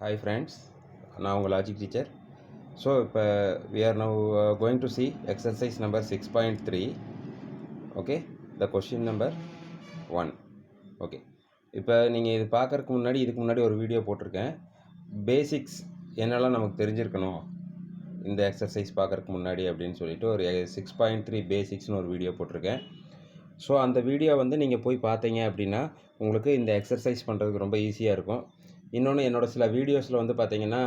Hi friends, நான் உங்கள் logic teacher. So இப்போ we are now going to see exercise number 6.3. Okay, the question number 1. Okay, இப்போ நீங்கள் இது பார்க்குறதுக்கு இதுக்கு முன்னாடி ஒரு வீடியோ போட்டிருக்கேன். பேசிக்ஸ் என்னெல்லாம் நமக்கு தெரிஞ்சிருக்கணும் இந்த எக்ஸசைஸ் பார்க்குறதுக்கு முன்னாடி அப்படின்னு சொல்லிட்டு ஒரு 6.3 பேசிக்ஸ்னு ஒரு வீடியோ போட்டிருக்கேன். ஸோ அந்த வீடியோ நீங்கள் போய் பார்த்தீங்க அப்படின்னா உங்களுக்கு இந்த எக்ஸசைஸ் பண்ணுறதுக்கு ரொம்ப ஈஸியாக இருக்கும். இன்னொன்று என்னோடய சில வீடியோஸில் பார்த்தீங்கன்னா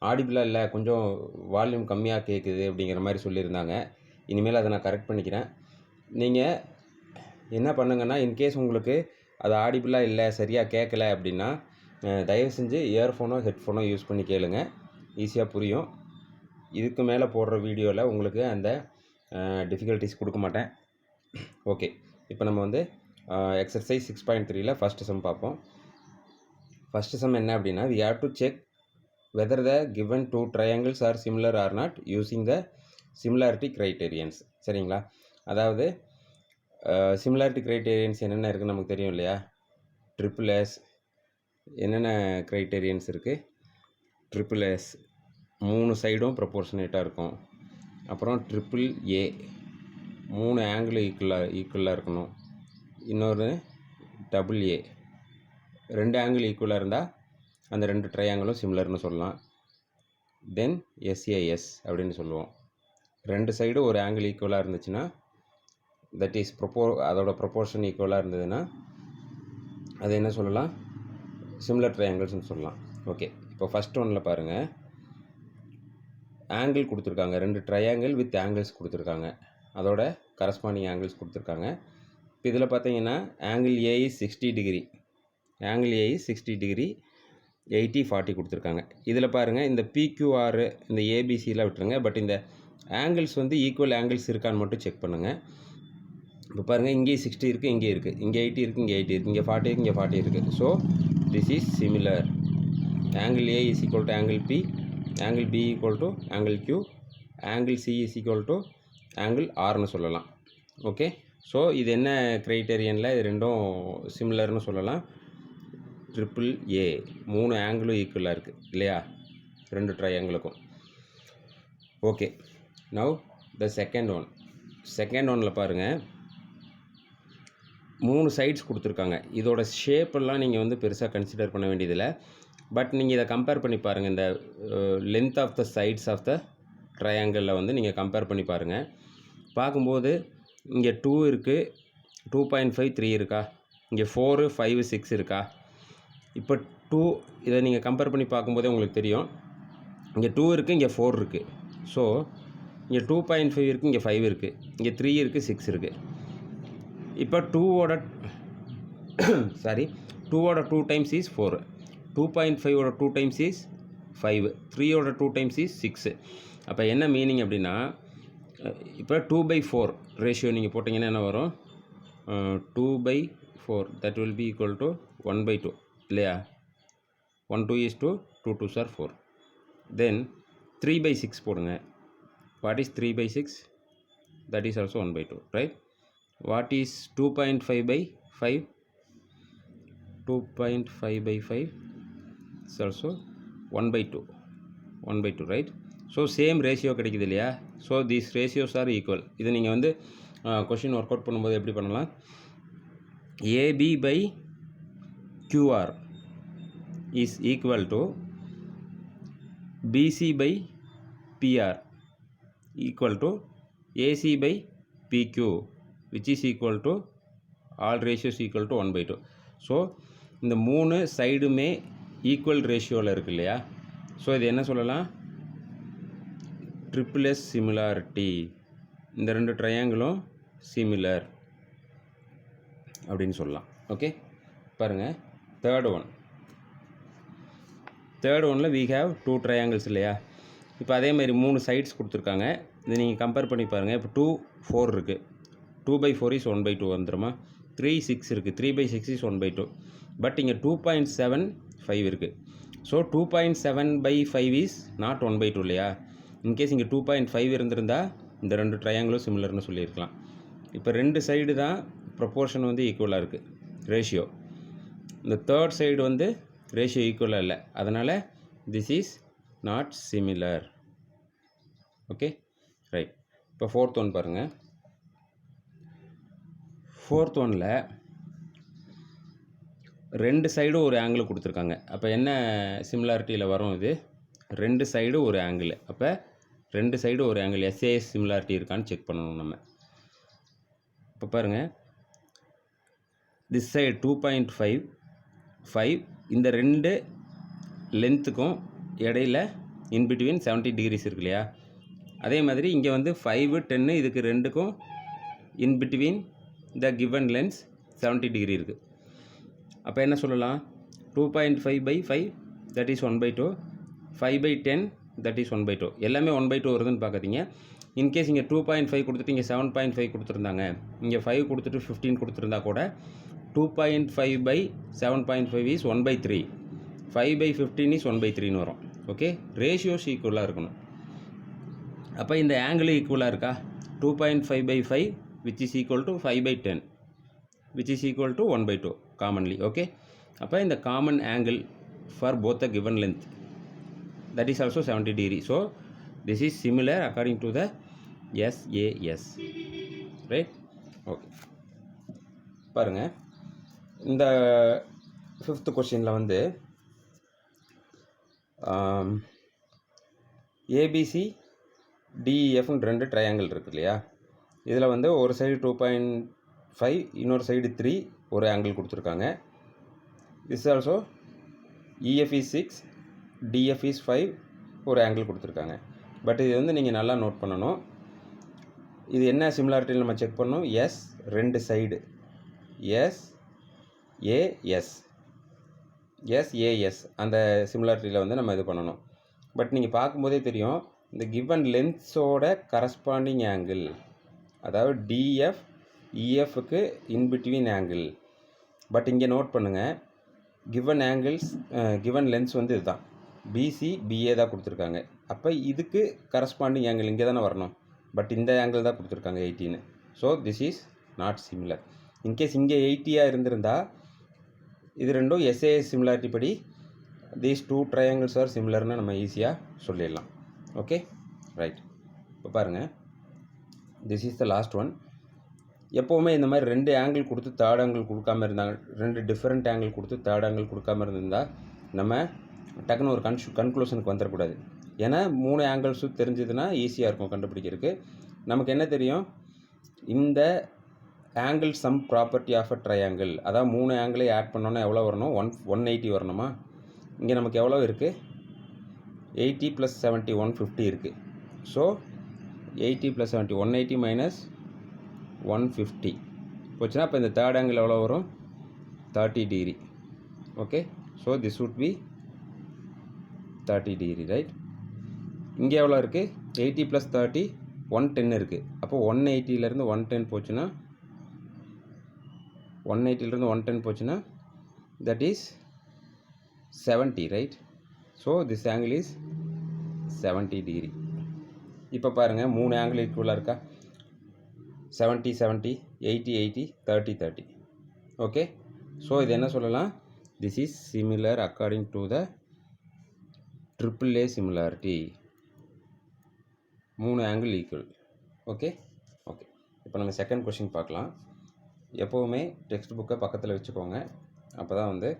ஆடிபிளாக இல்லை, கொஞ்சம் வால்யூம் கம்மியாக கேட்குது அப்படிங்கிற மாதிரி சொல்லியிருந்தாங்க. இனிமேல் அதை நான் கரெக்ட் பண்ணிக்கிறேன். நீங்கள் என்ன பண்ணுங்கன்னா, இன்கேஸ் உங்களுக்கு அது ஆடிபிளாக இல்லை, சரியாக கேட்கல அப்படின்னா தயவு செஞ்சு இயர்ஃபோனோ ஹெட்ஃபோனோ யூஸ் பண்ணி கேளுங்க, ஈஸியாக புரியும். இதுக்கு மேலே போடுற வீடியோவில் உங்களுக்கு அந்த டிஃபிகல்ட்டிஸ் கொடுக்க மாட்டேன். ஓகே, இப்போ நம்ம எக்ஸசைஸ் 6.3ல் ஃபஸ்ட்டு சம் பார்ப்போம். ஃபஸ்ட்டு சம் என்ன அப்படின்னா, we have to check whether the given two triangles are similar or not using the similarity criterions. சரிங்களா? அதாவது similarity criterions என்னென்ன இருக்குன்னு நமக்கு தெரியும் இல்லையா? ட்ரிபிள் எஸ் என்னென்ன criterions இருக்குது? ட்ரிபிள் எஸ் 3 சைடும் ப்ரொபோர்ஷனேட்டாக இருக்கும். அப்புறம் ட்ரிபிள் ஏ 3 ஆங்கிள் ஈக்குவலாக இருக்கணும். இன்னொரு டபுள் ஏ 2 ஆங்கிள் ஈக்குவலாக இருந்தால் அந்த 2 ட்ரையாங்கிளும் சிமிலர்னு சொல்லலாம். தென் எஸ்ஏஎஸ் அப்படின்னு சொல்லுவோம். 2 சைடு ஒரு ஆங்கிள் ஈக்குவலாக இருந்துச்சுன்னா, தட் இஸ் அதோட ப்ரொப்போர்ஷன் ஈக்குவலாக இருந்ததுன்னா அது என்ன சொல்லலாம்? சிமிலர் ட்ரையாங்கிள்ஸ்னு சொல்லலாம். ஓகே, இப்போ ஃபஸ்ட் ஒன்னில் பாருங்கள், ஆங்கிள் கொடுத்துருக்காங்க. 2 ட்ரையாங்கிள் வித் ஆங்கிள்ஸ் கொடுத்துருக்காங்க, அதோட கரஸ்பாண்டிங் ஆங்கிள்ஸ் கொடுத்துருக்காங்க. இப்போ இதில் பார்த்தீங்கன்னா angle A is 60 degree, angle A is 60 degree, 80 40 கொடுத்துருக்காங்க. இதில் பாருங்கள், இந்த பிக்யூஆர் இந்த ஏபிசியில் விட்டுருங்க. பட் இந்த ஆங்கிள்ஸ் ஈக்குவல் ஆங்கிள்ஸ் இருக்கான்னு மட்டும் செக் பண்ணுங்கள். இப்போ பாருங்கள், இங்கே 60 இருக்குது, இங்கே இருக்குது, இங்கே 80 இருக்குது, இங்கே 80 இருக்குது, இங்கே 40 இருக்குது, இங்கே 40 இருக்குது. So this is similar. Angle A is equal to angle B, angle B equal to angle Q, angle C is equal to angle ஆர்னு சொல்லலாம். ஓகே, ஸோ இது என்ன க்ரைட்டீரியனில் இது ரெண்டும் சிமிலர்னு சொல்லலாம். ட்ரிபிள் ஏ 3 ஆங்கிளும் ஈக்குவலாக இருக்குது இல்லையா, 2 ட்ரையாங்கிளுக்கும். ஓகே, நவ் த செகண்ட் ஒன்னில் பாருங்கள், 3 சைட்ஸ் கொடுத்துருக்காங்க. இதோட ஷேப்பெல்லாம் நீங்கள் பெருசாக கன்சிடர் பண்ண வேண்டியதில்லை. பட் நீங்கள் இதை கம்பேர் பண்ணி பாருங்கள். இந்த length of the sides of the ட்ரையாங்கிளில் நீங்கள் கம்பேர் பண்ணி பாருங்கள். பார்க்கும்போது இங்கே 2 இருக்குது, 2.5 3 இருக்கா, இங்கே 4 5 6 இருக்கா. இப்போ 2 இதை நீங்கள் கம்பேர் பண்ணி பார்க்கும்போதே உங்களுக்கு தெரியும், இங்கே 2 இருக்குது, இங்கே 4 இருக்குது. ஸோ இங்கே 2.5 இருக்குது, இங்கே 5 இருக்குது, இங்கே 3 இருக்குது, 6 இருக்குது. இப்போ 2ஓட 2 times is 4, 2.5ஓட 2 times is 5, 3ஓட 2 times is 6. அப்போ என்ன மீனிங் அப்படின்னா, இப்போ 2/4 ரேஷியோ நீங்கள் போட்டிங்கன்னா என்ன வரும்? 2/4 that will be equal to 1/2 இல்லையா? 1 2 is 2, 2 2s are 4. தென் 3/6 போடுங்க. What is 3/6? That is also 1/2, right? What is 2.5/5? 2.5/5 is also 1/2, right? So same ratio கிடைக்குது இல்லையா? So these ratios are equal. இது நீங்கள் கொஷின் ஒர்க் அவுட் பண்ணும்போது எப்படி பண்ணலாம்? AB by QR is equal to BC by PR equal to AC by PQ, which is equal to all ratios equal to 1/2. So இந்த 3 சைடுமே equal ரேஷியோவில் இருக்கு இல்லையா? ஸோ இது என்ன சொல்லலாம்? Triple S similarity. இந்த 2 ட்ரையாங்கிளும் சிமிலர் அப்படின்னு சொல்லலாம். ஓகே, பாருங்கள், தேர்ட் ஒன்னில் we have 2 ட்ரையாங்கிள்ஸ் இல்லையா? இப்போ அதே மாதிரி 3 சைட்ஸ் கொடுத்துருக்காங்க. இதை நீங்கள் கம்பேர் பண்ணி பாருங்கள். இப்போ 2 4 இருக்குது, 2/4 இஸ் 1/2 வந்துடுமா? 3 6 இருக்குது, 3/6 இஸ் 1/2. பட் இங்கே 2.75 இருக்குது. ஸோ 2.7/5 இஸ் நாட் 1/2 இல்லையா? இன்கேஸ் இங்கே 2.5 இருந்திருந்தால் இந்த 2 ட்ரையாங்கிளும் சிமிலர்னு சொல்லியிருக்கலாம். இப்போ 2 சைடு தான் ப்ரொப்போர்ஷன் ஈக்குவலாக இருக்குது, ரேஷியோ. இந்த தேர்ட் சைடு ரேஷியோ ஈக்குவலாக இல்லை, அதனால் this is not similar. Okay right. இப்போ ஃபோர்த் ஒன் பாருங்கள். ஃபோர்த் ஒனில் ரெண்டு சைடும் ஒரு ஆங்கிள் கொடுத்துருக்காங்க. அப்போ என்ன சிமிலாரிட்டியில் வரும் இது? ரெண்டு சைடு ஒரு ஆங்கிள். அப்போ ரெண்டு சைடு ஒரு ஆங்கிள் எஸ்ஏஎஸ் சிமிலாரிட்டி இருக்கான்னு செக் பண்ணணும் நம்ம. இப்போ பாருங்கள், திஸ் சைடு 2.5 இந்த ரெண்டு லென்த்துக்கும் இடையில் இன்பிட்வீன் 70 டிகிரிஸ் இருக்கு இல்லையா? அதே மாதிரி இங்கே வந்து 5, 10 இதுக்கு ரெண்டுக்கும் in between the given lens 70 degree இருக்குது. அப்போ என்ன சொல்லலாம்? 2.5/5 தட் இஸ் 1/2, 5/10 தட் இஸ் 1/2. எல்லாமே 1/2 வருதுன்னு பார்க்காதீங்க. இன்கேஸ் இங்கே 2.5 கொடுத்துட்டு இங்கே 7.5 கொடுத்துருந்தாங்க, இங்கே 5 கொடுத்துட்டு 15 கொடுத்துருந்தா கூட 2.5/7.5 இஸ் 1/3, 5/15 இஸ் 1/3ன்னு வரும். ஓகே, ரேஷியோஸ் ஈக்குவலாக இருக்கணும். அப்போ இந்த ஆங்கிள் ஈக்குவலாக இருக்கா? 2.5/5 which is equal to 5/10 which is equal to 1/2 commonly. Okay, அப்போ இந்த common angle for both the given length that is also 70 degree. So this is similar according to the SAS, right? Okay, பாருங்க, இந்த fifth கொஸ்டினில் வந்து ABC டிஇஎஃப்னு ரெண்டு triangle இருக்கு இல்லையா? இதில் வந்து ஒரு சைடு 2.5, இன்னொரு சைடு 3 ஒரு ஆங்கிள் கொடுத்துருக்காங்க. This also EF is 6, DF is 5 ஒரு ஆங்கிள் கொடுத்துருக்காங்க. பட் இது வந்து நீங்கள் நல்லா நோட் பண்ணணும். இது என்ன சிமிலாரிட்டியில் நம்ம செக் பண்ணணும்? எஸ் ரெண்டு சைடு, எஸ்ஏஎஸ் அந்த சிமிலாரிட்டியில் வந்து நம்ம இது பண்ணணும். பட் நீங்கள் பார்க்கும்போதே தெரியும், இந்த கிவன் லென்ஸோட கரஸ்பாண்டிங் ஆங்கிள், அதாவது டிஎஃப் இஎஃப்க்கு இன்பிட்வீன் ஆங்கிள். பட் இங்கே நோட் பண்ணுங்கள், கிவன் ஆங்கிள்ஸ் கிவன் லென்ஸ் வந்து இதுதான், பிசி பிஏ தான் கொடுத்துருக்காங்க. அப்போ இதுக்கு கரஸ்பாண்டிங் ஆங்கிள் இங்கே தானே வரணும். பட் இந்த ஆங்கிள் தான் கொடுத்துருக்காங்க 18. So this is not similar. In case இங்கே 80 இருந்திருந்தால் இது ரெண்டும் எஸ்ஏஎஸ் சிமிலாரிட்டி படி தீஸ் டூ ட்ரையாங்கிள்ஸ் ஆர் சிமிலர்னு நம்ம ஈஸியாக சொல்லிடலாம். Okay right. இப்போ பாருங்கள், this is the last one. எப்போவுமே இந்த மாதிரி ரெண்டு ஆங்கிள் கொடுத்து தேர்ட் ஆங்கிள் கொடுக்காமல் இருந்தாங்க, ரெண்டு டிஃப்ரெண்ட் ஆங்கிள் கொடுத்து தேர்ட் ஆங்கிள் கொடுக்காமல் இருந்திருந்தால் நம்ம டக்குன்னு ஒரு கன்க்ளூஷனுக்கு வந்துடக்கூடாது. ஏன்னா 3 ஆங்கிள்ஸும் தெரிஞ்சதுன்னா ஈஸியாக இருக்கும் கண்டுபிடிக்கிறதுக்கு. நமக்கு என்ன தெரியும்? இந்த angle sum property of a triangle, அதாவது 3 ஆங்கிளை ஆட் பண்ணோன்னா எவ்வளோ வரணும்? 180 வரணுமா? இங்கே நமக்கு எவ்வளோ இருக்குது? 80 + 70 150 இருக்குது. ஸோ 80 + 70 180 - 150 போச்சுன்னா அப்போ இந்த தேர்ட் ஆங்கிள் எவ்வளோ வரும்? 30 degree. Okay, so this would be 30 degree, right? இங்கே எவ்வளோ இருக்குது? 80 + 30 110 இருக்குது. அப்போ 180லேருந்து 110 போச்சுன்னா, 180லேருந்து 110 போச்சுன்னா that is 70, right? So this angle is 70 degree. இப்போ பாருங்கள், 3 ஆங்கிள் ஈக்குவலாக இருக்கா? 70 70, 80 80, 30 30. ஓகே, ஸோ இது என்ன சொல்லலாம்? This is similar according to the AAA similarity. 3 angle equal. Okay okay. இப்போ நம்ம செகண்ட் கொஸ்டின் பார்க்கலாம். எப்போவுமே டெக்ஸ்ட் புக்கை பக்கத்தில் வச்சுக்கோங்க, அப்போ தான் வந்து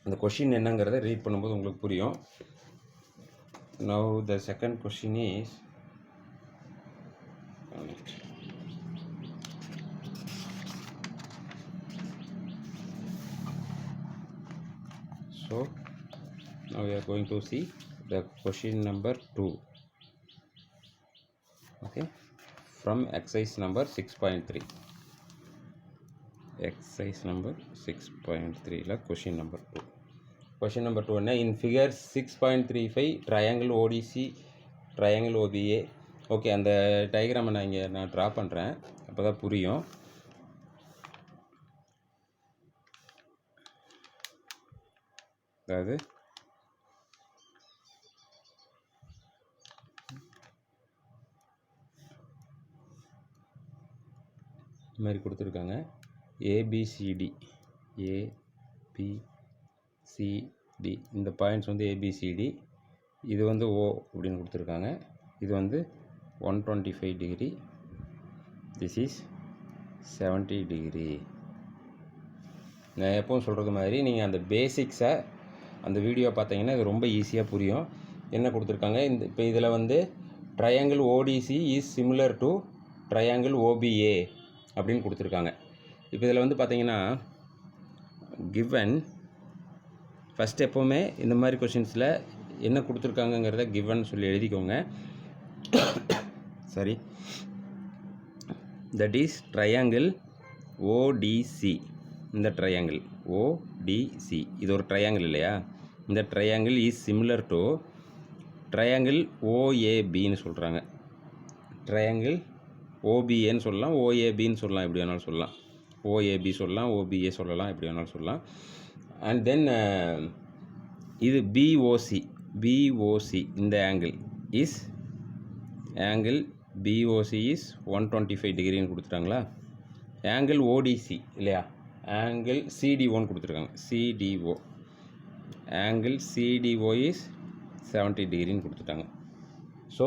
அந்த கொஷின் என்னங்கிறத ரீட் பண்ணும்போது உங்களுக்கு புரியும். Now the second question is, so now we are going to see the question number 2. Okay, from exercise number 6.3. exercise number 6.3 la question number 2. question number 2 என்ன? in figure 6.35 triangle ODC triangle OBA. Okay, அந்த டயக்ராமை நான் draw பண்ணுறேன், அப்போ தான் புரியும். அதாவது இது மாதிரி கொடுத்துருக்காங்க. ஏபிசிடி சிடி, இந்த பாயிண்ட்ஸ் வந்து ஏபிசிடி, இது வந்து ஓ அப்படின்னு கொடுத்துருக்காங்க. இது வந்து 125 டிகிரி, திஸ் இஸ் 70 டிகிரி. நான் எப்பவும் சொல்கிறது மாதிரி நீங்கள் அந்த பேசிக்ஸை அந்த வீடியோ பார்த்தீங்கன்னா இது ரொம்ப ஈஸியாக புரியும். என்ன கொடுத்துருக்காங்க, இந்த இப்போ இதில் வந்து triangle O D C is similar to triangle O B A அப்படின்னு கொடுத்துருக்காங்க. இப்போ இதில் வந்து பார்த்தீங்கன்னா கிவன் ஃபஸ்ட் எப்போவுமே இந்த மாதிரி கொஷின்ஸில் என்ன கொடுத்துருக்காங்கங்கிறத கிவன் சொல்லி எழுதிக்கோங்க. சரி, தட் இஸ் ட்ரையாங்கிள் ஓடிசி. இந்த ட்ரையாங்கிள் ஓடிசி இது ஒரு ட்ரையாங்கிள் இல்லையா? இந்த triangle is similar to triangle ஓஏபின்னு சொல்கிறாங்க. ட்ரையாங்கிள் ஓபிஏன்னு சொல்லலாம், ஓஏபின்னு சொல்லலாம், எப்படி வேணாலும் சொல்லலாம். ஓஏபி சொல்லலாம், ஓபிஏ சொல்லலாம், எப்படி வேணாலும் சொல்லலாம். அண்ட் தென் இது பிஓசி. பிஓசி இந்த angle is angle B O C is 125 டிகிரின்னு கொடுத்துட்டாங்களா? ஆங்கிள் ஓடிசி இல்லையா? ஆங்கிள் சிடிஓன்னு கொடுத்துருக்காங்க. சிடிஓ ஆங்கிள் சிடிஓ இஸ் 70 டிகிரின்னு கொடுத்துட்டாங்க. So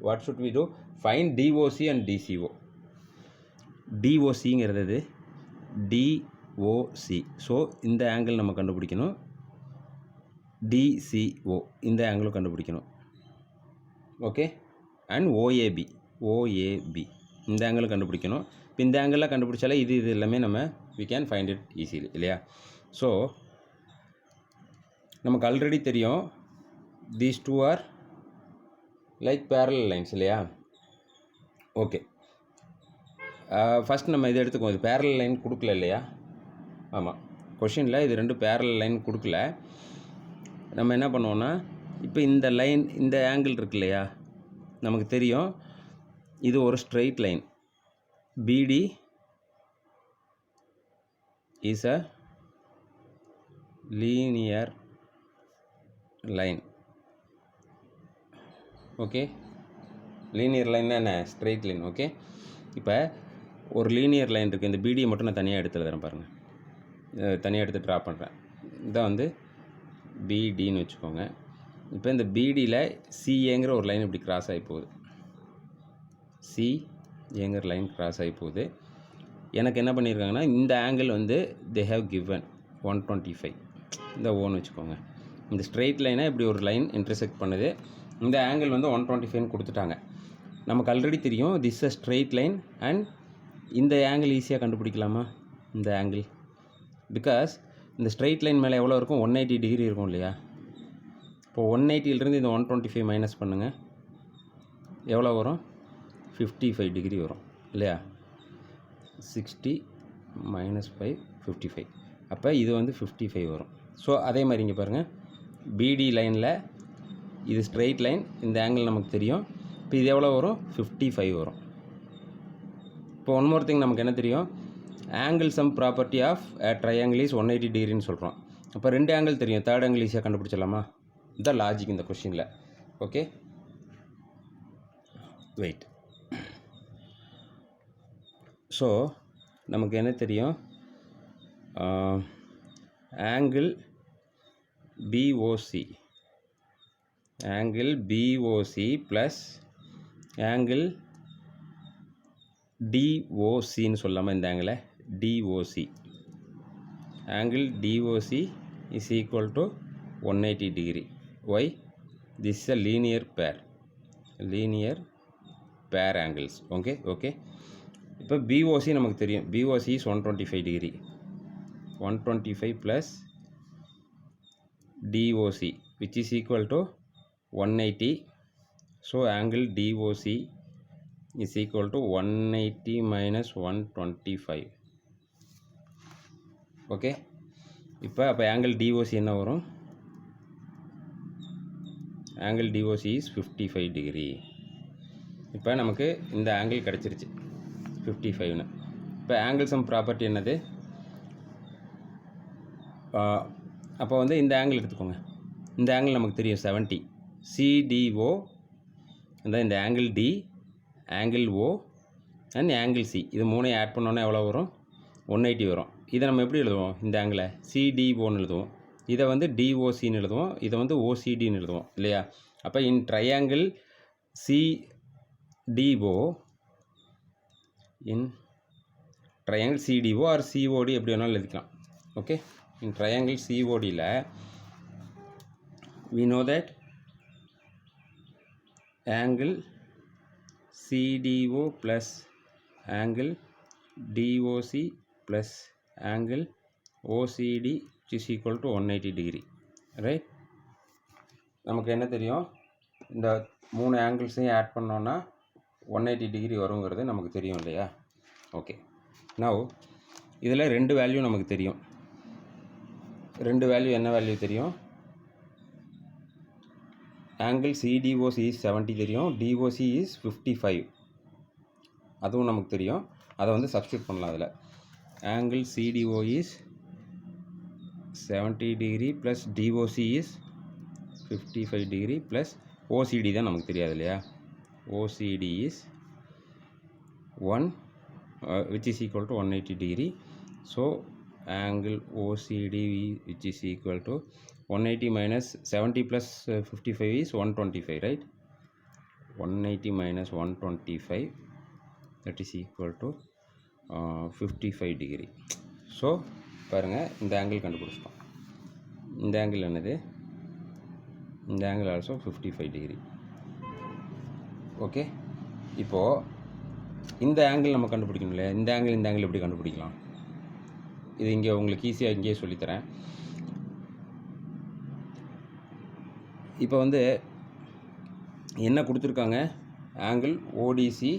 what should we do? Find D O C and D C O. டிஓசிங்கிறது டிஓசி. ஸோ இந்த ஆங்கிள் நம்ம கண்டுபிடிக்கணும். டிசிஓ இந்த ஆங்கிளும் கண்டுபிடிக்கணும். ஓகே. அண்ட் ஓஏபி இந்த ஆங்கிளும் கண்டுபிடிக்கணும். இப்போ இந்த ஆங்கிளில் கண்டுபிடிச்சாலே இது எல்லாமே நம்ம we can find it easily இல்லையா? ஸோ நமக்கு ஆல்ரெடி தெரியும் these two are like parallel lines இல்லையா? ஓகே, ஃபஸ்ட் நம்ம இதை எடுத்துக்குவோம். இது பேரலல் லைன் கொடுக்கல இல்லையா? ஆமாம், கொஷினில் இது ரெண்டு பேரலல் லைன் கொடுக்கல. நம்ம என்ன பண்ணுவோன்னா, இப்போ இந்த லைன், இந்த ஆங்கிள் இருக்கு இல்லையா? நமக்கு தெரியும் இது ஒரு straight line. B D is a linear line. Okay, linear line என்ன? Straight line. ஓகே, இப்போ ஒரு லீனியர் லைன் இருக்குது. இந்த பிடியை மட்டும் நான் தனியாக எடுத்து எழுதுறேன் பாருங்கள். தனியாக எடுத்து ட்ரா பண்ணுறேன். இதான் வந்து பிடின்னு வச்சுக்கோங்க. இப்போ இந்த பிடியில் சிஏங்கிற ஒரு லைன் இப்படி கிராஸ் ஆகி போகுது. சிஏங்கிற லைன் கிராஸ் ஆகி போகுது. எனக்கு என்ன பண்ணியிருக்காங்கன்னா, இந்த ஆங்கிள் வந்து தே ஹேவ் கிவன் 125. இந்த ஓன்னு வச்சுக்கோங்க. இந்த ஸ்ட்ரெயிட் லைனை இப்படி ஒரு லைன் இன்டர்செக்ட் பண்ணுது. இந்த ஆங்கிள் வந்து 125ன்னு கொடுத்துட்டாங்க. நமக்கு ஆல்ரெடி தெரியும் this a straight line. And இந்த ஆங்கிள் ஈஸியாக கண்டுபிடிக்கலாமா? இந்த ஆங்கிள், பிகாஸ் இந்த ஸ்ட்ரெயிட் லைன் மேலே எவ்வளோ இருக்கும்? 180 டிகிரி இருக்கும் இல்லையா? இப்போ 180லேருந்து இந்த 125 மைனஸ் பண்ணுங்கள், எவ்வளோ வரும்? 55 டிகிரி வரும் இல்லையா? 60 - 5 55. அப்போ இது வந்து 55 வரும். ஸோ அதே மாதிரி இங்கே பாருங்கள், பிடி லைனில் இது ஸ்ட்ரெயிட் லைன், இந்த ஆங்கிள் நமக்கு தெரியும். இப்போ இது எவ்வளோ வரும்? 55 வரும். இப்போ ஒன் மோர் திங் நமக்கு என்ன தெரியும்? Angle sum property of triangle is 180 டிகிரின்னு சொல்கிறோம். அப்போ ரெண்டு ஆங்கிள் தெரியும், தேர்ட் ஆங்கிள் ஈஸியாக கண்டுபிடிச்சிடலாமா? இதுதான் லாஜிக் இந்த கொஷினில். Okay, wait. ஸோ நமக்கு என்ன தெரியும்? Angle B O C, angle B O C plus angle டிஓசின்னு சொல்லாமல் இந்த ஆங்கிளை D O C, angle D O C is equal to 180 degree. Why? This is a linear pair angles. Okay okay. இப்போ பிஓசி நமக்கு தெரியும், B O C is 125 degree. 125 plus D O C which is equal to 180. So angle D O C is equal to 180 minus 125. Okay, இப்போ angle D O C என்ன வரும்? Angle D O C is 55 degree. இப்போ நமக்கு இந்த angle கிடச்சிருச்சு 55ன்னு. இப்போ ஆங்கிள் சம் ப்ராப்பர்ட்டி என்னது? அப்போ வந்து இந்த ஆங்கிள் எடுத்துக்கோங்க. இந்த ஆங்கிள் நமக்கு தெரியும் 70. சிடிஓ அந்த இந்த angle D, angle O and angle C, இது மூணையும் ஆட் பண்ணோன்னா எவ்வளோ வரும்? 180 வரும். இதை நம்ம எப்படி எழுதுவோம்? இந்த ஆங்கிளை சிடிஓன்னு எழுதுவோம். இதை வந்து டிஓசின்னு எழுதுவோம். இதை வந்து ஓசிடின்னு எழுதுவோம் இல்லையா? அப்போ in triangle C D O in triangle C D O or C O D எப்படி வேணாலும் எழுதிக்கலாம். ஓகே, இன் ட்ரையாங்கிள் சிஓடியில் we know that angle CDO plus angle DOC plus angle OCD is equal to 180 degree, right? நமக்கு என்ன தெரியும்? இந்த 3 ஆங்கிள்ஸையும் ஆட் பண்ணோன்னா 180 டிகிரி வருங்கிறது நமக்கு தெரியும் இல்லையா? ஓகே, நவ் இதில் 2 வேல்யூ நமக்கு தெரியும். 2 வேல்யூ என்ன வேல்யூ தெரியும்? ஆங்கிள் சிடிஓசி இஸ் 70 தெரியும், டிஓசி இஸ் 55, அதுவும் நமக்கு தெரியும். அதை வந்து சப்ஸ்டியூட் பண்ணலாம். அதில் angle CTO is 70 degree plus DOC is 55 degree plus OCD தான் நமக்கு தெரியாது இல்லையா? OCD is 1 which is equal to 180 degree. So angle OCD which is equal to 180 minus 70 plus 55 is 125, right? 180 minus 125, that is equal to 55 degree. So பாருங்கள், இந்த angle கண்டுபிடிச்சிட்டோம். இந்த angle என்னது? இந்த ஆங்கிள் ஆல்சோ 55 டிகிரி. ஓகே, இப்போது இந்த angle நம்ம கண்டுபிடிக்கணும் இல்லையா? இந்த ஆங்கிள் எப்படி கண்டுபிடிக்கலாம்? இது இங்கே உங்களுக்கு ஈஸியாக இங்கேயே சொல்லித்தரேன். இப்போ வந்து என்ன கொடுத்துருக்காங்க? ஆங்கிள் ஓடிசி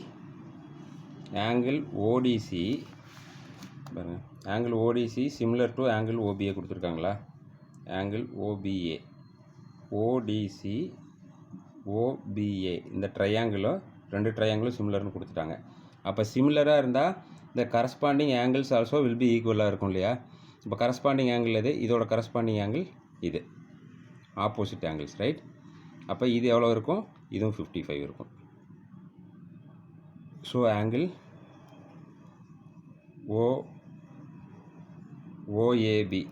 பாருங்கள், angle O D C similar to angle O B A கொடுத்துருக்காங்களா? ஆங்கிள் ஓபிஏ, ஓடிசி, ஓபிஏ, இந்த ட்ரையாங்கிளும் 2 ட்ரையாங்கிளும் சிமிலர்னு கொடுத்துட்டாங்க. அப்போ சிமிலராக இருந்தால் இந்த corresponding angles also will be ஈக்குவலாக இருக்கும் இல்லையா? இப்போ கரஸ்பாண்டிங் ஆங்கிள் எது? இதோட கரஸ்பாண்டிங் ஆங்கிள் இது, ஆப்போசிட் ஆங்கிள்ஸ், ரைட்? அப்போ இது எவ்வளோ இருக்கும்? இதுவும் 55 இருக்கும். So angle OAP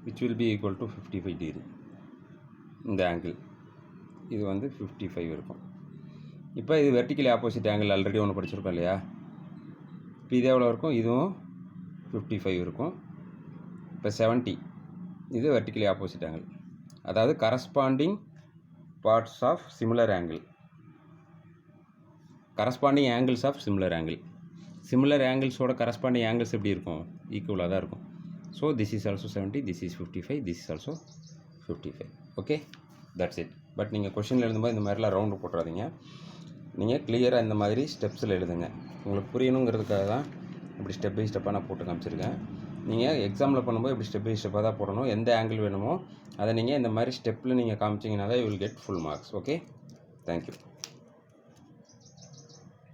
which will be equal to 55 degree. இந்த ஆங்கிள் இது வந்து 55 இருக்கும். இப்போ இது வெர்டிக்கலி ஆப்போசிட் ஆங்கிள் ஆல்ரெடி ஒன்று படிச்சிருக்கோம் இல்லையா? இப்போ இது எவ்வளோ இருக்கும்? இதுவும் 55 இருக்கும். இப்போ 70, இது வெர்டிக்கலி ஆப்போசிட் ஆங்கிள், அதாவது corresponding parts of similar angle, corresponding angles of similar angle. Similar ஆங்கிள்ஸோட கரஸ்பாண்டிங் ஆங்கிள்ஸ் எப்படி இருக்கும்? ஈக்குவலாக தான் இருக்கும். So this is also 70, this is 55, this is also 55. Okay, that's it. But நீங்கள் கொஷினில் எழுதும்போது இந்த மாதிரிலாம் ரவுண்டு போட்டுறாதீங்க. நீங்கள் கிளியராக இந்த மாதிரி ஸ்டெப்ஸில் எழுதுங்க. உங்களுக்கு புரியணுங்கிறதுக்காக தான் இப்படி ஸ்டெப் பை ஸ்டெப்பாக நான் போட்டு காமிச்சிருக்கேன். நீங்கள் எக்ஸாமில் பண்ணும்போது இப்படி ஸ்டெப் பை ஸ்டெப்பாக தான் போடணும். எந்த ஆங்கிள் வேணுமோ அதை நீங்கள் இந்த மாதிரி ஸ்டெப்பில் நீங்கள் காமிச்சிங்கன்னா தான் you will get full marks. Okay, thank you.